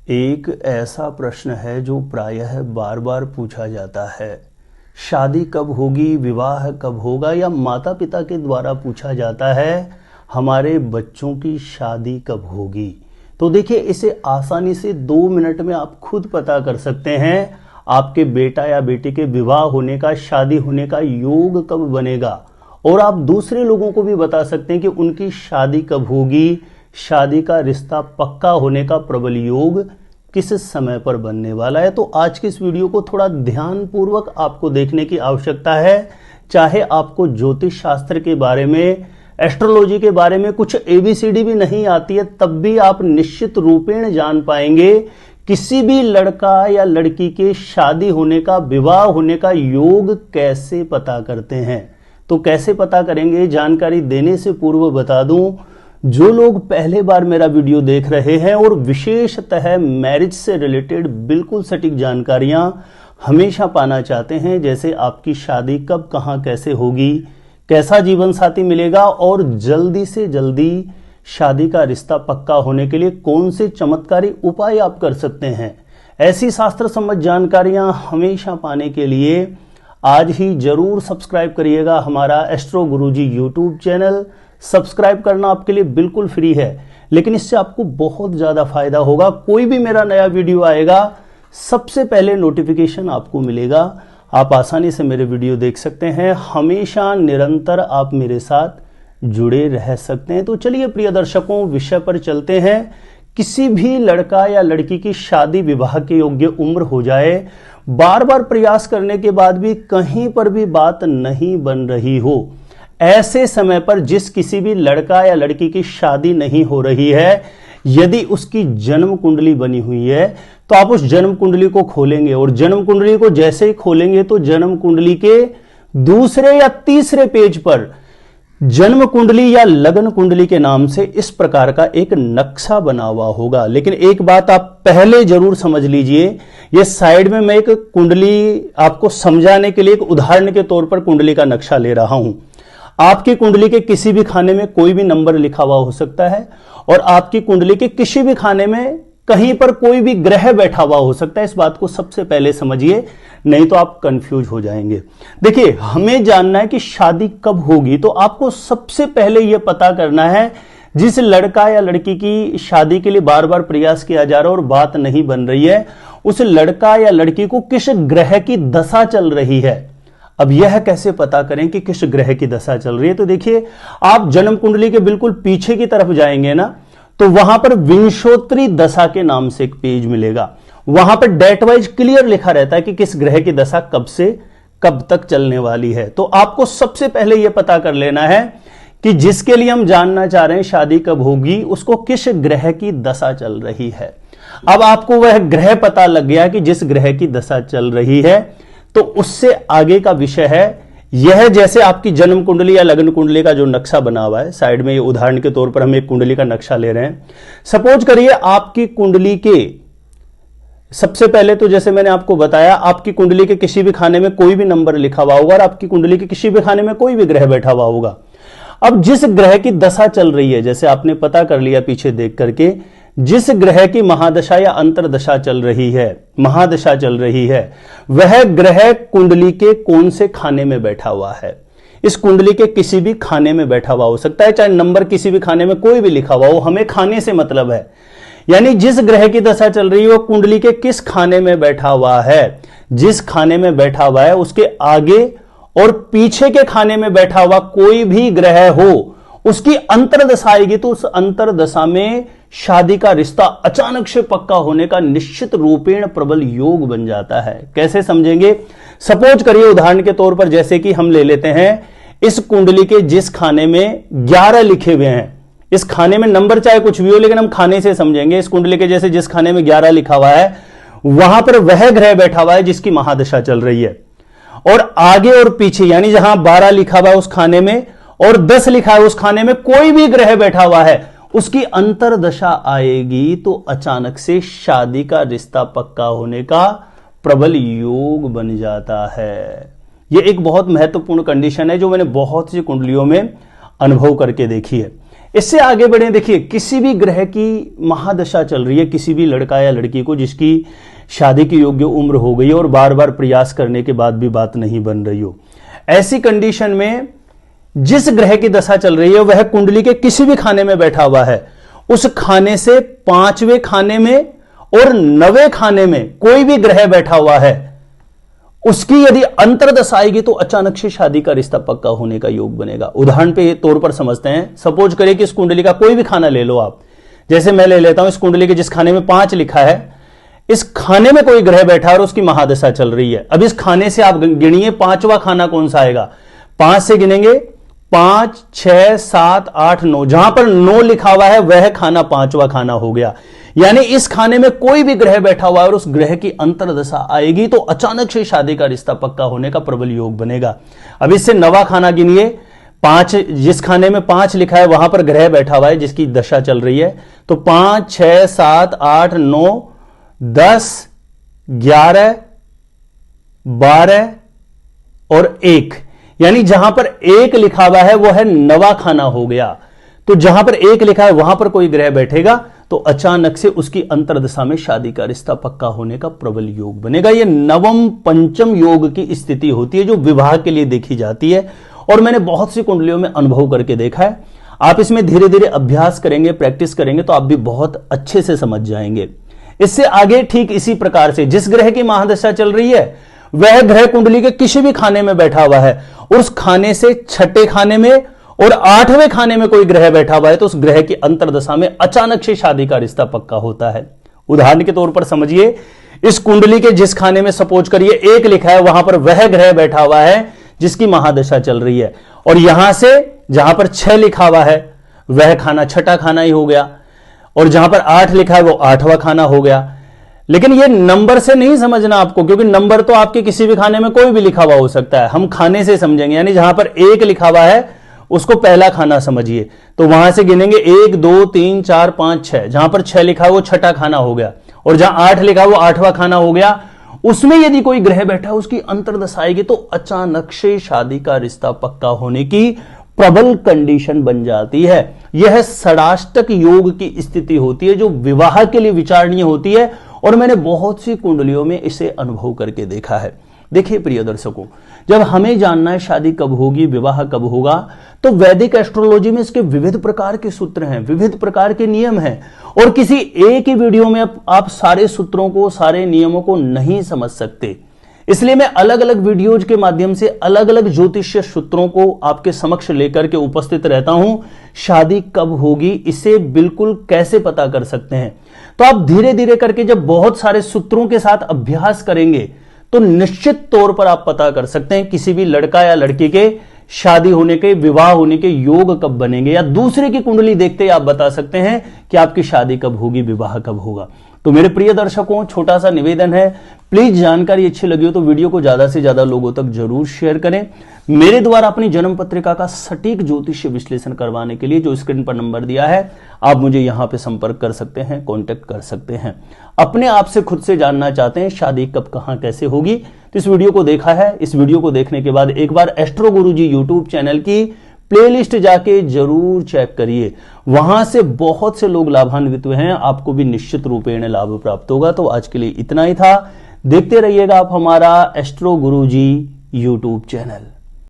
एक ऐसा प्रश्न है जो प्रायः बार बार पूछा जाता है। शादी कब होगी, विवाह कब होगा, या माता पिता के द्वारा पूछा जाता है हमारे बच्चों की शादी कब होगी। तो देखिए, इसे आसानी से 2 मिनट में आप खुद पता कर सकते हैं आपके बेटा या बेटी के विवाह होने का, शादी होने का योग कब बनेगा। और आप दूसरे लोगों को भी बता सकते हैं कि उनकी शादी कब होगी, शादी का रिश्ता पक्का होने का प्रबल योग किस समय पर बनने वाला है। तो आज की इस वीडियो को थोड़ा ध्यानपूर्वक आपको देखने की आवश्यकता है। चाहे आपको ज्योतिष शास्त्र के बारे में, एस्ट्रोलॉजी के बारे में कुछ ABCD भी नहीं आती है, तब भी आप निश्चित रूपेण जान पाएंगे किसी भी लड़का या लड़की के शादी होने का, विवाह होने का योग कैसे पता करते हैं। तो कैसे पता करेंगे, जानकारी देने से पूर्व बता दूं, जो लोग पहले बार मेरा वीडियो देख रहे हैं और विशेषतः मैरिज से रिलेटेड बिल्कुल सटीक जानकारियां हमेशा पाना चाहते हैं, जैसे आपकी शादी कब, कहां, कैसे होगी, कैसा जीवन साथी मिलेगा और जल्दी से जल्दी शादी का रिश्ता पक्का होने के लिए कौन से चमत्कारी उपाय आप कर सकते हैं, ऐसी शास्त्र सम्मत जानकारियां हमेशा पाने के लिए आज ही जरूर सब्सक्राइब करिएगा हमारा एस्ट्रो गुरुजी यूट्यूब चैनल। सब्सक्राइब करना आपके लिए बिल्कुल फ्री है, लेकिन इससे आपको बहुत ज्यादा फायदा होगा। कोई भी मेरा नया वीडियो आएगा, सबसे पहले नोटिफिकेशन आपको मिलेगा। आप आसानी से मेरे वीडियो देख सकते हैं, हमेशा निरंतर आप मेरे साथ जुड़े रह सकते हैं। तो चलिए प्रिय दर्शकों, विषय पर चलते हैं। किसी भी लड़का या लड़की की शादी विवाह के योग्य उम्र हो जाए, बार बार प्रयास करने के बाद भी कहीं पर भी बात नहीं बन रही हो, ऐसे समय पर जिस किसी भी लड़का या लड़की की शादी नहीं हो रही है, यदि उसकी जन्म कुंडली बनी हुई है, तो आप उस जन्म कुंडली को खोलेंगे और जन्म कुंडली को जैसे ही खोलेंगे तो जन्म कुंडली के दूसरे या तीसरे पेज पर जन्म कुंडली या लगन कुंडली के नाम से इस प्रकार का एक नक्शा बना हुआ होगा। लेकिन एक बात आप पहले जरूर समझ लीजिए, ये साइड में मैं एक कुंडली आपको समझाने के लिए एक उदाहरण के तौर पर कुंडली का नक्शा ले रहा हूं। आपकी कुंडली के किसी भी खाने में कोई भी नंबर लिखा हुआ हो सकता है और आपकी कुंडली के किसी भी खाने में कहीं पर कोई भी ग्रह बैठा हुआ हो सकता है। इस बात को सबसे पहले समझिए, नहीं तो आप कंफ्यूज हो जाएंगे। देखिए, हमें जानना है कि शादी कब होगी, तो आपको सबसे पहले यह पता करना है जिस लड़का या लड़की की शादी के लिए बार बार प्रयास किया जा रहा है और बात नहीं बन रही है, उस लड़का या लड़की को किस ग्रह की दशा चल रही है। अब यह कैसे पता करें कि किस ग्रह की दशा चल रही है। तो देखिए, आप जन्म कुंडली के बिल्कुल पीछे की तरफ जाएंगे ना, तो वहां पर विंशोत्तरी दशा के नाम से एक पेज मिलेगा। वहां पर डेट वाइज क्लियर लिखा रहता है कि किस ग्रह की दशा कब से कब तक चलने वाली है। तो आपको सबसे पहले यह पता कर लेना है कि जिसके लिए हम जानना चाह रहे हैं शादी कब होगी, उसको किस ग्रह की दशा चल रही है। अब आपको वह ग्रह पता लग गया कि जिस ग्रह की दशा चल रही है, तो उससे आगे का विषय है यह, जैसे आपकी जन्म कुंडली या लगन कुंडली का जो नक्शा बना हुआ है साइड में, ये उदाहरण के तौर पर हम एक कुंडली का नक्शा ले रहे हैं। सपोज करिए आपकी कुंडली के सबसे पहले तो जैसे मैंने आपको बताया, आपकी कुंडली के किसी भी खाने में कोई भी नंबर लिखा हुआ होगा और आपकी कुंडली के किसी भी खाने में कोई भी ग्रह बैठा हुआ होगा। अब जिस ग्रह की दशा चल रही है, जैसे आपने पता कर लिया पीछे देख करके, जिस ग्रह की महादशा या अंतरदशा चल रही है, महादशा चल रही है, वह ग्रह कुंडली के कौन से खाने में बैठा हुआ है। इस कुंडली के किसी भी खाने में बैठा हुआ हो सकता है, चाहे नंबर किसी भी खाने में कोई भी लिखा हुआ हो, हमें खाने से मतलब है। यानी जिस ग्रह की दशा चल रही है वो कुंडली के किस खाने में बैठा हुआ है, जिस खाने में बैठा हुआ है उसके आगे और पीछे के खाने में बैठा हुआ कोई भी ग्रह हो, उसकी अंतरदशा आएगी तो उस अंतरदशा में शादी का रिश्ता अचानक से पक्का होने का निश्चित रूपेण प्रबल योग बन जाता है। कैसे समझेंगे? सपोज करिए उदाहरण के तौर पर, जैसे कि हम ले लेते हैं इस कुंडली के जिस खाने में 11 लिखे हुए हैं, इस खाने में नंबर चाहे कुछ भी हो, लेकिन हम खाने से समझेंगे। इस कुंडली के जैसे जिस खाने में 11 लिखा हुआ है, वहां पर वह ग्रह बैठा हुआ है जिसकी महादशा चल रही है। और आगे और पीछे, यानी जहां 12 लिखा हुआ है उस खाने में और 10 लिखा है उस खाने में कोई भी ग्रह बैठा हुआ है, उसकी अंतरदशा आएगी तो अचानक से शादी का रिश्ता पक्का होने का प्रबल योग बन जाता है। यह एक बहुत महत्वपूर्ण कंडीशन है जो मैंने बहुत सी कुंडलियों में अनुभव करके देखी है। इससे आगे बढ़े, देखिए किसी भी ग्रह की महादशा चल रही है, किसी भी लड़का या लड़की को जिसकी शादी की योग्य उम्र हो गई और बार बार प्रयास करने के बाद भी बात नहीं बन रही हो, ऐसी कंडीशन में जिस ग्रह की दशा चल रही है वह कुंडली के किसी भी खाने में बैठा हुआ है, उस खाने से 5वें खाने में और 9वें खाने में कोई भी ग्रह बैठा हुआ है, उसकी यदि अंतर्दशा आएगी तो अचानक से शादी का रिश्ता पक्का होने का योग बनेगा। उदाहरण पे तौर पर समझते हैं। सपोज करिए कि इस कुंडली का कोई भी खाना ले लो आप, जैसे मैं ले लेता हूं इस कुंडली के जिस खाने में 5 लिखा है, इस खाने में कोई ग्रह बैठा है और उसकी महादशा चल रही है। अब इस खाने से आप गिनिए 5वां खाना कौन सा आएगा। 5 से गिनेंगे 5, 6, 7, 8, 9, जहां पर 9 लिखा हुआ है वह खाना 5वां खाना हो गया। यानी इस खाने में कोई भी ग्रह बैठा हुआ है और उस ग्रह की अंतर्दशा आएगी तो अचानक से शादी का रिश्ता पक्का होने का प्रबल योग बनेगा। अब इससे 9वां खाना गिनिए, 5, जिस खाने में 5 लिखा है वहां पर ग्रह बैठा हुआ है जिसकी दशा चल रही है, तो 5, 6, 7, 8, 9, 10, 11, 12 और 1, यानी जहां पर 1 लिखा हुआ है वो है 9वां खाना हो गया। तो जहां पर 1 लिखा है वहां पर कोई ग्रह बैठेगा तो अचानक से उसकी अंतर्दशा में शादी का रिश्ता पक्का होने का प्रबल योग बनेगा। यह 9व पंचम योग की स्थिति होती है जो विवाह के लिए देखी जाती है और मैंने बहुत सी कुंडलियों में अनुभव करके देखा है। आप इसमें धीरे धीरे अभ्यास करेंगे, प्रैक्टिस करेंगे तो आप भी बहुत अच्छे से समझ जाएंगे। इससे आगे ठीक इसी प्रकार से जिस ग्रह की महादशा चल रही है वह ग्रह कुंडली के किसी भी खाने में बैठा हुआ है और उस खाने से 6ठे खाने में और 8वें खाने में कोई ग्रह बैठा हुआ है तो उस ग्रह की अंतर्दशा में अचानक से शादी का रिश्ता पक्का होता है। उदाहरण के तौर पर समझिए, इस कुंडली के जिस खाने में सपोज करिए 1 लिखा है वहां पर वह ग्रह बैठा हुआ है जिसकी महादशा चल रही है और यहां से जहां पर 6 लिखा हुआ है वह खाना 6ठा खाना ही हो गया और जहां पर 8 लिखा है वो 8वां खाना हो गया। लेकिन ये नंबर से नहीं समझना आपको, क्योंकि नंबर तो आपके किसी भी खाने में कोई भी लिखा हुआ हो सकता है, हम खाने से समझेंगे। यानी जहां पर 1 लिखा हुआ है उसको पहला खाना समझिए, तो वहां से गिनेंगे 1, 2, 3, 4, 5, 6, जहां पर 6 लिखा है वो 6ठा खाना हो गया और जहां 8 लिखा है वो 8वां खाना हो गया। उसमें यदि कोई ग्रह बैठा है उसकी अंतर्दशा आएगी तो अचानक से शादी का रिश्ता पक्का होने की प्रबल कंडीशन बन जाती है। यह षडाष्टक योग की स्थिति होती है जो विवाह के लिए विचारणीय होती है और मैंने बहुत सी कुंडलियों में इसे अनुभव करके देखा है। देखिए प्रिय दर्शकों, जब हमें जानना है शादी कब होगी, विवाह कब होगा, तो वैदिक एस्ट्रोलॉजी में इसके विविध प्रकार के सूत्र हैं, विविध प्रकार के नियम हैं और किसी एक ही वीडियो में आप सारे सूत्रों को, सारे नियमों को नहीं समझ सकते। इसलिए मैं अलग अलग वीडियोज के माध्यम से अलग अलग ज्योतिषीय सूत्रों को आपके समक्ष लेकर के उपस्थित रहता हूं। शादी कब होगी इसे बिल्कुल कैसे पता कर सकते हैं, तो आप धीरे धीरे करके जब बहुत सारे सूत्रों के साथ अभ्यास करेंगे तो निश्चित तौर पर आप पता कर सकते हैं किसी भी लड़का या लड़की के शादी होने के, विवाह होने के योग कब बनेंगे, या दूसरे की कुंडली देखते ही आप बता सकते हैं कि आपकी शादी कब होगी, विवाह कब होगा। तो मेरे प्रिय दर्शकों, छोटा सा निवेदन है, प्लीज जानकारी अच्छी लगी हो तो वीडियो को ज्यादा से ज्यादा लोगों तक जरूर शेयर करें। मेरे द्वारा अपनी जन्म पत्रिका का सटीक ज्योतिषीय विश्लेषण करवाने के लिए जो स्क्रीन पर नंबर दिया है आप मुझे यहां पे संपर्क कर सकते हैं, कांटेक्ट कर सकते हैं। अपने आप से खुद से जानना चाहते हैं शादी कब, कहां, कैसे होगी, तो इस वीडियो को देखा है। इस वीडियो को देखने के बाद एक बार एस्ट्रो गुरुजी यूट्यूब चैनल की प्लेलिस्ट जाके जरूर चेक करिए, वहां से बहुत से लोग लाभान्वित हुए हैं, आपको भी निश्चित रूपेण लाभ प्राप्त होगा। तो आज के लिए इतना ही था। देखते रहिएगा आप हमारा एस्ट्रो गुरुजी यूट्यूब चैनल।